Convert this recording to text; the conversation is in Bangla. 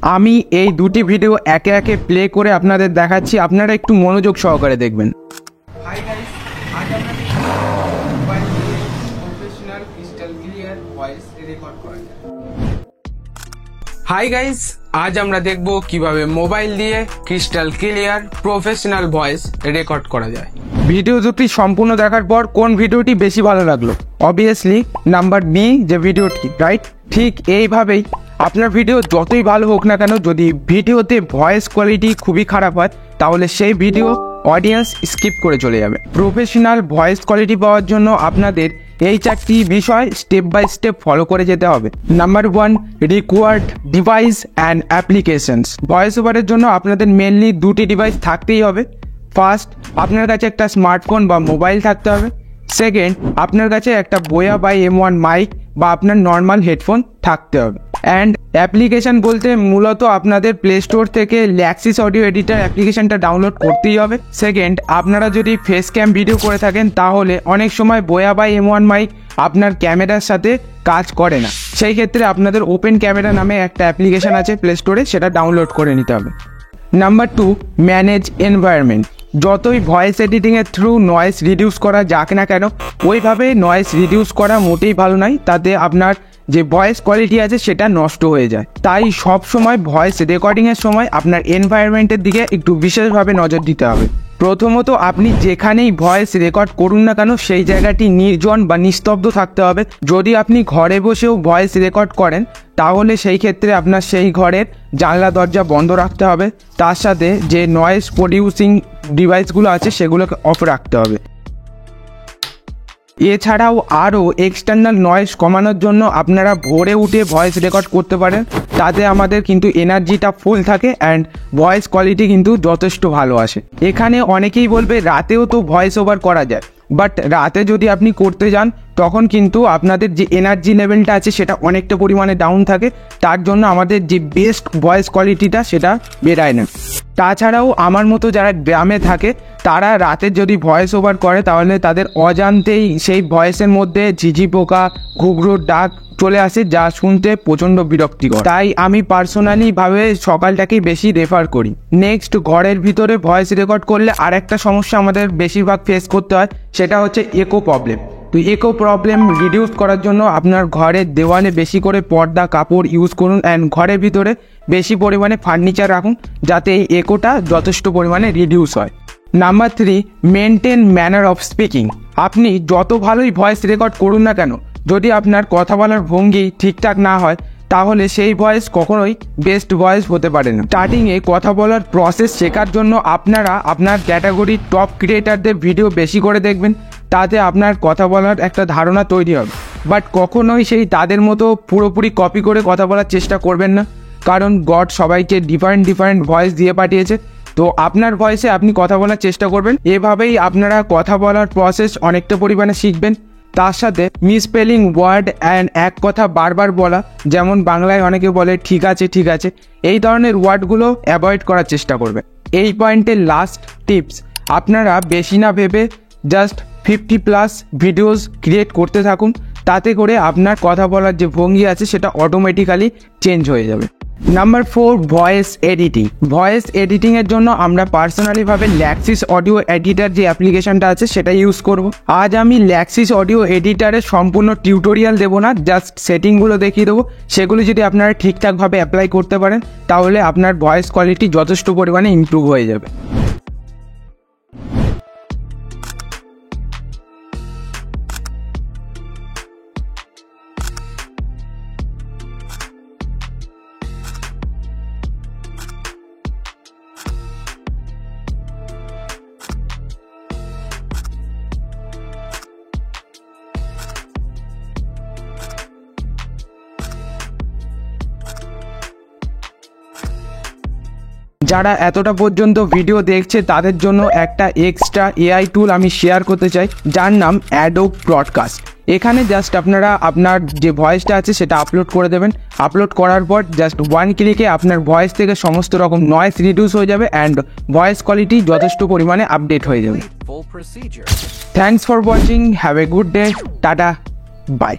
আমি এই দুটি ভিডিও একে একে প্লে করে আপনাদের দেখাচ্ছি, আপনারা একটু মনোযোগ সহকারে দেখবেন। হাই গাইস, আজ আমরা মোবাইল দিয়ে professional crystal clear voice record করা যায়। হাই গাইস, আজ আমরা দেখব কিভাবে মোবাইল দিয়ে crystal clear professional voice record করা যায়। ভিডিও দুটি সম্পূর্ণ দেখার পর কোন ভিডিওটি বেশি ভালো লাগলো? অবভিয়াসলি নাম্বার বি, যে ভিডিওটি, রাইট? ঠিক এইভাবেই আপনার ভিডিও যতই ভালো হোক না কেন, যদি ভিডিওতে ভয়েস কোয়ালিটি খুবই খারাপ হয় তাহলে সেই ভিডিও অডিয়েন্স স্কিপ করে চলে যাবে। প্রফেশনাল ভয়েস কোয়ালিটি পাওয়ার জন্য আপনাদের এই চারটি বিষয় স্টেপ বাই স্টেপ ফলো করে যেতে হবে। Number 1, required device and applications. Voice ওভারের জন্য আপনাদের মেনলি দুটি ডিভাইস থাকতেই হবে। ফার্স্ট, আপনার কাছে একটা স্মার্টফোন বা মোবাইল থাকতে হবে। সেকেন্ড, আপনার কাছে একটা বোয়া বাই M1 মাইক বা আপনার নর্মাল হেডফোন থাকতে হবে। অ্যান্ড অ্যাপ্লিকেশান বলতে মূলত আপনাদের প্লে স্টোর থেকে ল্যাক্সিস অডিও এডিটার অ্যাপ্লিকেশানটা ডাউনলোড করতেই হবে। সেকেন্ড, আপনারা যদি ফেস ক্যাম ভিডিও করে থাকেন তাহলে অনেক সময় বোয়া বাই M1 মাইক আপনার ক্যামেরার সাথে কাজ করে না, সেই ক্ষেত্রে আপনাদের ওপেন ক্যামেরা নামে একটা অ্যাপ্লিকেশান আছে প্লে স্টোরে, সেটা ডাউনলোড করে নিতে হবে। Number 2, manage environment. যতই ভয়েস এডিটিংয়ের থ্রু নয়েজ রিডিউস করা যাক না কেন, ওইভাবে নয়েজ রিডিউস করা মোটেই ভালো নয়, তাতে আপনার যে ভয়েস কোয়ালিটি আছে সেটা নষ্ট হয়ে যায়। তাই সব সময় ভয়েস রেকর্ডিংয়ের সময় আপনার এনভায়রনমেন্টের দিকে একটু বিশেষভাবে নজর দিতে হবে। প্রথমত, আপনি যেখানেই ভয়েস রেকর্ড করুন না কেন সেই জায়গাটি নির্জন বা নিস্তব্ধ থাকতে হবে। যদি আপনি ঘরে বসেও ভয়েস রেকর্ড করেন তাহলে সেই ক্ষেত্রে আপনার সেই ঘরের জানলা দরজা বন্ধ রাখতে হবে, তার সাথে যে নয়েজ প্রডিউসিং ডিভাইসগুলো আছে সেগুলোকে অফ রাখতে হবে। এছাড়াও আরও এক্সটার্নাল নয়েজ কমানোর জন্য আপনারা ভোরে উঠে ভয়েস রেকর্ড করতে পারেন, তাতে আমাদের কিন্তু এনার্জিটা ফুল থাকে অ্যান্ড ভয়েস কোয়ালিটি কিন্তু যথেষ্ট ভালো আসে। এখানে অনেকেই বলবে রাতেও তো ভয়েস ওভার করা যায়, বাট রাতে যদি আপনি করতে যান তখন কিন্তু আপনাদের যে এনার্জি লেভেলটা আছে সেটা অনেকটা পরিমাণে ডাউন থাকে, তার জন্য আমাদের যে বেস্ট ভয়েস কোয়ালিটিটা সেটা বেরায় না। তাছাড়াও আমার মতো যারা গ্রামে থাকে তারা রাতে যদি ভয়েস ওভার করে তাহলে তাদের অজান্তেই সেই ভয়েসের মধ্যে ঝিঝি পোকা, ঘুঘরুর ডাক চলে আসে, যা শুনতে প্রচণ্ড বিরক্তিকর। তাই আমি পার্সোনালি ভাবে সকালটাকেই বেশি রেফার করি। নেক্সট, ঘরের ভিতরে ভয়েস রেকর্ড করলে আর একটা সমস্যা আমাদের বেশিরভাগ ফেস করতে হয়, সেটা হচ্ছে ইকো প্রবলেম। তো ইকো প্রবলেম রিডিউস করার জন্য আপনার ঘরের দেওয়ালে বেশি করে পর্দা কাপড় ইউজ করুন অ্যান্ড ঘরের ভিতরে বেশি পরিমাণে ফার্নিচার রাখুন, যাতে এই ইকোটা যথেষ্ট পরিমাণে রিডিউস হয়। Number 3, maintain manner of speaking. আপনি যত ভালোই ভয়েস রেকর্ড করুন না কেন, যদি আপনার কথা বলার ভঙ্গি ঠিকঠাক না হয় তাহলে সেই ভয়েস কখনোই বেস্ট ভয়েস হতে পারে না। স্টার্টিংয়ে কথা বলার প্রসেস শেখার জন্য আপনারা আপনার ক্যাটাগরির টপ ক্রিয়েটারদের ভিডিও বেশি করে দেখবেন, তাতে আপনার কথা বলার একটা ধারণা তৈরি হবে। বাট কখনোই সেই তাদের মতো পুরোপুরি কপি করে কথা বলার চেষ্টা করবেন না, কারণ গড সবাইকে ডিফারেন্ট ভয়েস দিয়ে পাঠিয়েছে। তো আপনার ভয়েসে আপনি কথা বলার চেষ্টা করবেন, এভাবেই আপনারা কথা বলার প্রসেস অনেকটা পরিমাণে শিখবেন। তার সাথে মিসস্পেলিং ওয়ার্ড অ্যান্ড এক কথা বারবার বলা, যেমন বাংলায় অনেকে বলে ঠিক আছে ঠিক আছে, এই ধরনের ওয়ার্ডগুলো অ্যাভয়েড করার চেষ্টা করবেন। এই পয়েন্টের লাস্ট টিপস, আপনারা বেশি না ভেবে জাস্ট 50+ ভিডিওস ক্রিয়েট করতে থাকুন, তাতে করে আপনার কথা বলার যে ভঙ্গি আছে সেটা অটোমেটিক্যালি চেঞ্জ হয়ে যাবে। Number 4, voice editing. ভয়েস এডিটিংয়ের জন্য আমরা পার্সোনালিভাবে ল্যাক্সিস অডিও এডিটার যে অ্যাপ্লিকেশনটা আছে সেটা ইউজ করব। আজ আমি ল্যাক্সিস অডিও এডিটারের সম্পূর্ণ টিউটোরিয়াল দেবো না, জাস্ট সেটিংগুলো দেখিয়ে দেবো। সেগুলো যদি আপনারা ঠিকঠাকভাবে অ্যাপ্লাই করতে পারেন তাহলে আপনার ভয়েস কোয়ালিটি যথেষ্ট পরিমাণে ইমপ্রুভ হয়ে যাবে। যারা এতটা পর্যন্ত ভিডিও দেখছে তাদের জন্য একটা এক্সট্রা এআই টুল আমি শেয়ার করতে চাই, যার নাম অ্যাডোব ব্রডকাস্ট। এখানে জাস্ট আপনারা আপনার যে ভয়েসটা আছে সেটা আপলোড করে দেবেন। আপলোড করার পর জাস্ট 1 ক্লিকে আপনার ভয়েস থেকে সমস্ত রকম নয়েজ রিডিউস হয়ে যাবে অ্যান্ড ভয়েস কোয়ালিটি যথেষ্ট পরিমাণে আপডেট হয়ে যাবে। Thanks for watching, have a good day, tata, by.